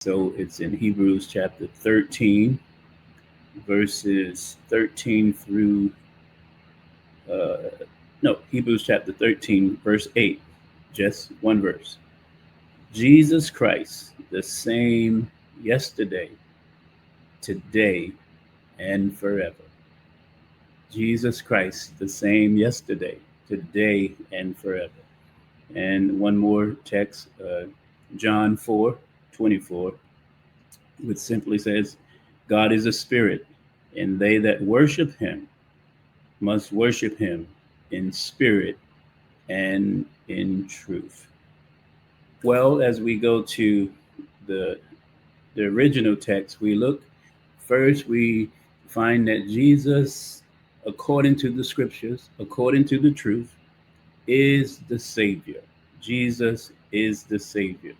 So it's in Hebrews chapter 13, verses 13 through, uh, no, Hebrews chapter 13, verse 8, just one verse. Jesus Christ, the same yesterday, today, and forever. Jesus Christ, the same yesterday, today, and forever. And one more text, John 4:24, which simply says, God is a spirit, and they that worship him must worship him in spirit and in truth. Well, as we go to the, the original text, we look first, we find that Jesus, according to the scriptures, according to the truth, is the Savior. Jesus is the Savior.